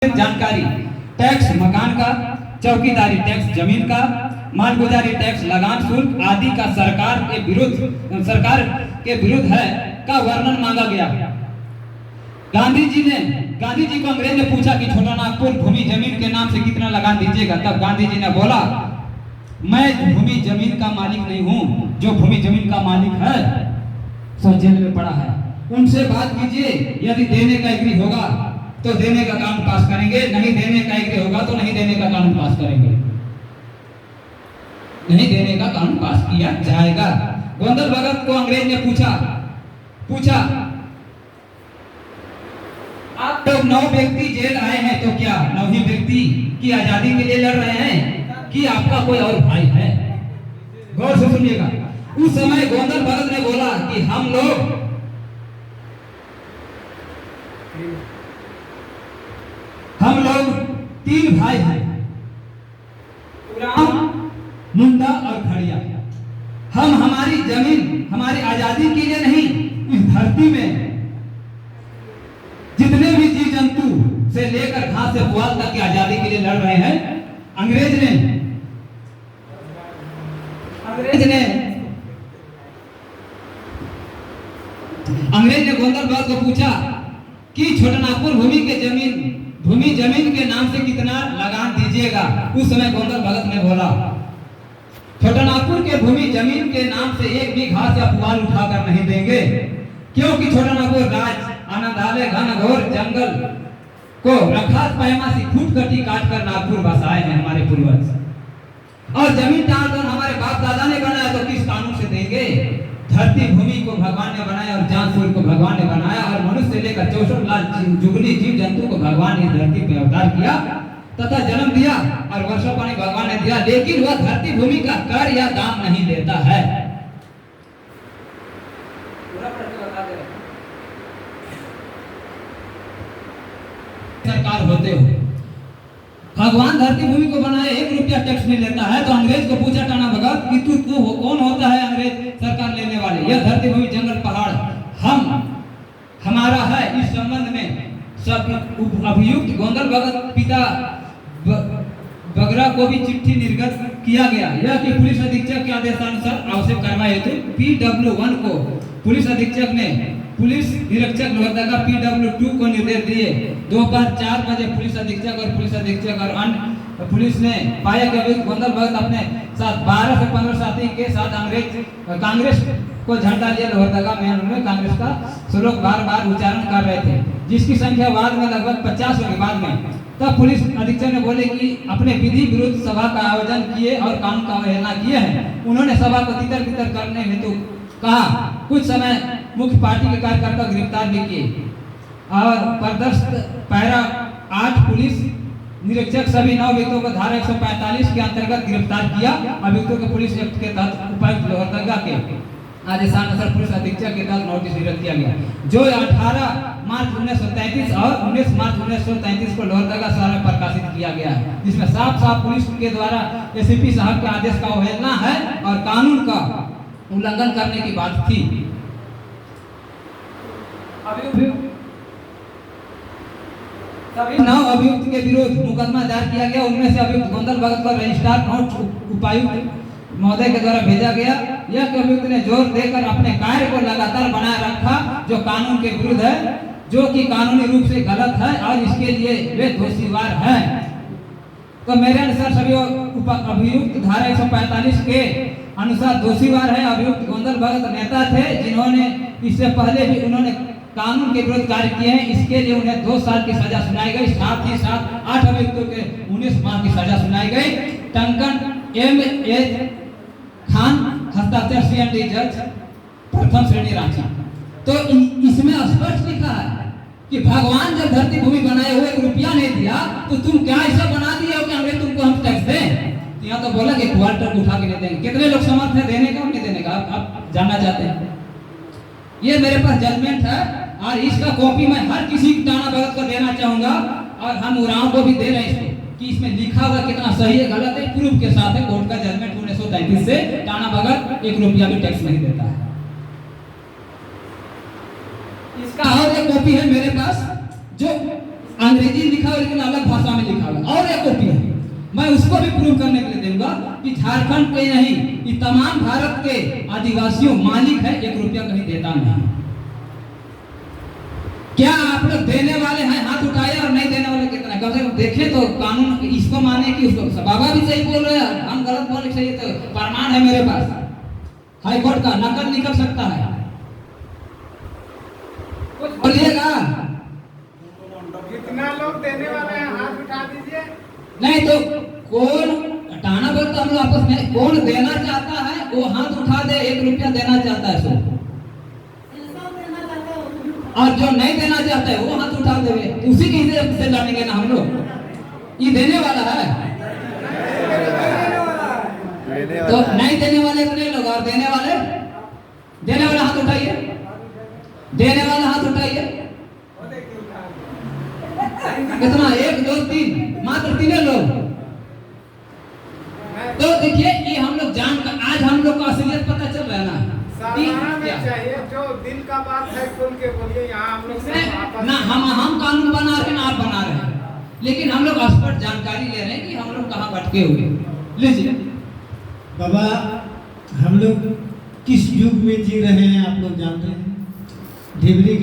जानकारी, टैक्स मकान का, चौकीदारी टैक्स जमीन का, मालगुजारी टैक्स लगान शुल्क आदि का सरकार के विरुद्ध है का वर्णन मांगा गया। गांधी जी को अंग्रेज ने पूछा कि छोटा नागपुर भूमि जमीन के नाम से कितना लगान दीजिएगा। तब गांधी जी ने बोला, मैं भूमि जमीन का मालिक नहीं हूँ, जो भूमि जमीन का मालिक है सो जेल में पड़ा है, उनसे बात कीजिए, यदि देने का एग्री होगा तो देने का कानून पास करेंगे, नहीं देने का एग्री होगा तो नहीं देने का कानून पास करेंगे, नहीं देने का कानून पास किया जाएगा। गोंदल भगत को अंग्रेज ने पूछा आप लोग 9 व्यक्ति जेल आए हैं तो क्या 9 ही व्यक्ति की आजादी के लिए लड़ रहे हैं कि आपका कोई और भाई है? गौर से सुनिएगा। उस समय गोंदल भगत ने बोला कि हम लोग 3 भाई हैं, राम, मुंडा और खड़िया। हम हमारी जमीन हमारी आजादी के लिए नहीं, इस धरती में जितने भी जीव जंतु से लेकर घास से पुआल तक की आजादी के लिए लड़ रहे हैं। अंग्रेज ने गोंदल भगत को पूछा कि छोटा नागपुर भूमि जमीन के नाम से कितना लगान दीजिएगा। उस समय गोंदल भगत ने बोला, छोटा नागपुर के भूमि जमीन के नाम से एक भी घास या पुआल उठाकर नहीं देंगे, क्योंकि छोटा नागपुर राज आनंदालय घनघोर जंगल को रखात पैमासी फूट कटी काट कर नागपुर बसाए हैं हमारे पूर्वज, और जमीन टांडन हमारे बाप दादा ने बनाया तो किस कानून से देंगे? धरती भूमि को भगवान ने बनाया और चांद सूर्य को भगवान ने बनाया, और मनुष्य से लेकर 64 लाख जुगनी जीव जंतु को भगवान ने धरती पर अवतार किया तथा जन्म दिया, और वर्षा पानी भगवान ने दिया, लेकिन वह धरती भूमि का कर या दाम नहीं देता है। सरकार होते हो, भगवान धरती भूमि को बनाए, 1 रुपया टैक्स नहीं लेता है। तो अंग्रेज को पूछा टाना भगत कि तू कौन होता है अंग्रेज सरकार लेने वाले? यह धरती भूमि जंगल पहाड़ हमारा है। इस संबंध में सब अभियुक्त गोंदल भगत पिता बगरा को भी चिट्ठी निर्गत किया गया। यह कि पुलिस अधीक्षक के आदेशानुसार आवश्यक कार्रवाई हेतु PW1 को पुलिस अधीक्षक ने पुलिस निरीक्षक लोहरदगा PW2 को निर्देश दिए। दोपहर 4 बजे पुलिस अधीक्षक और अन्य पुलिस ने पाया कि अभियुक्त गोंदल भगत अपने साथ 12 से 15 साथी के साथ कांग्रेस को झंडा लिया लोहरदगा में उन्होंने कांग्रेस का श्लोक बार उच्चारण कर रहे थे, जिसकी संख्या बाद में लगभग 50 होगी। बाद में तब पुलिस अधीक्षक ने बोले कि अपने विधि विरुद्ध सभा का आयोजन किए और कानून का अवहेलना किए हैं। उन्होंने सभा को तितर-बितर करने हेतु कहा। कुछ समय मुख्य पार्टी के कार्यकर्ता गिरफ्तार भी किए और प्रदर्शित पैरा 8 पुलिस निरीक्षक सभी 9 व्यक्तियों को धारा 145 के अंतर्गत गिरफ्तार किया। अभियुक्तों को पुलिस एक्ट के तहत उपायुक्त लोहरदगा के आदेशानुसार पुलिस अधीक्षक के तहत नोटिस निर्गत किया गया, जो 18 मार्च 1933 और 19 मार्च 1933 को लोहरदगा शहर में प्रकाशित किया गया है, जिसमें साफ पुलिस के द्वारा एसीपी साहब के आदेश का अवहेलना है और कानून का उल्लंघन करने की बात थी। सभी 9 अभियुक्त के विरुद्ध मुकदमा दायर किया गया। उनमें से अभियुक्त गोंदल भगत को रजिस्ट्रार नोट उपायुक्त महोदय के द्वारा भेजा गया। यह अभियुक्त ने जोर देकर अपने कार्य को लगातार बनाए रखा, जो कानून के विरुद्ध है, जो कि कानूनी रूप से गलत है, और इसके लिए वे दोषीवार हैं। तो मेरे अनुसार सभी अभियुक्त धारा 145 के अनुसार दोषीवार है। अभियुक्त गोंदल भगत नेता थे, जिन्होंने इससे पहले भी उन्होंने कानून के विरुद्ध कार्य किए हैं। इसके लिए उन्हें 2 साल की सजा सुनाई गई। साथ ही साथ 8 अभियुक्तों के 19 माह की सजा सुनाई गई। टंकन M.A. खान हस्ताक्षर CMD जज प्रथम श्रेणी रांची। तो इसमें स्पष्ट लिखा है कि भगवान जब धरती भूमि बनाए हुए 1 रुपया नहीं दिया तो तुम क्या ऐसा बना दिया हो कि अंग्रेज तुमको हम टैक्स दें? यहाँ तो बोला कि क्वार्टर उठा के नहीं देंगे। कितने लोग समर्थ है देने का, नहीं देने का? आप जानना चाहते हैं? ये मेरे पास जजमेंट है और इसका कॉपी मैं हर किसी टाना भगत को देना चाहूंगा, और हम उराव को भी दे रहे हैं कि इसमें लिखा हुआ कितना सही है गलत है, प्रूफ के साथ है। कोर्ट का जजमेंट 1933 से टाना भगत 1 रुपया भी टैक्स नहीं देता है। इसका और एक कॉपी है मेरे पास, जो अंग्रेजी लिखा हुआ लेकिन अलग भाषा में लिखा हुआ और एक कॉपी है। मैं उसको भी प्रूव करने के लिए दूंगा कि झारखंड के नहीं, ये तमाम भारत के आदिवासियों मालिक है, 1 रुपया कहीं देता नहीं। क्या आप लोग देने वाले हैं? हाथ उठाए, और नहीं देने वाले कितना है? कम से कम देखे तो कानून इसको माने कि उसको। बाबा भी सही बोल रहे हैं, हम गलत बोल रहे हैं, तो प्रमाण है मेरे पास, हाई कोर्ट का नकल निकल सकता है। कुछ बोलिएगा? कितना लोग देने वाले हैं हाथ उठा दीजिए। नहीं तो कौन हटाना बोलता, हम लोग आपस में कौन देना चाहता है वो हाथ उठा दे, 1 रुपया देना चाहता है सो, और जो नहीं देना चाहता है वो हाथ उठा देवे, उसी के हिसाब से लड़ेंगे ना हम लोग। ये देने वाला है तो नहीं देने वाले इतने लोग, और देने वाले हाथ उठाइए, देने वाला हाथ उठाइए। कितना? 1 2 3, मात्र 3 लोग। तो देखिए ये हम लोग जान कर, आज हम लोग को असलियत पता चल रहा है ना। चाहिए जो दिल का बात है खुल के बोलिए। यहाँ हम लोग ना हम कानून बना रहे हैं ना आप बना रहे हैं, लेकिन हम लोग स्पष्ट जानकारी ले रहे हैं कि हम लोग कहाँ भटके हुए। लीजिए बाबा, हम लोग किस युग में जी रहे हैं आप लोग जानते हैं? ढिबरी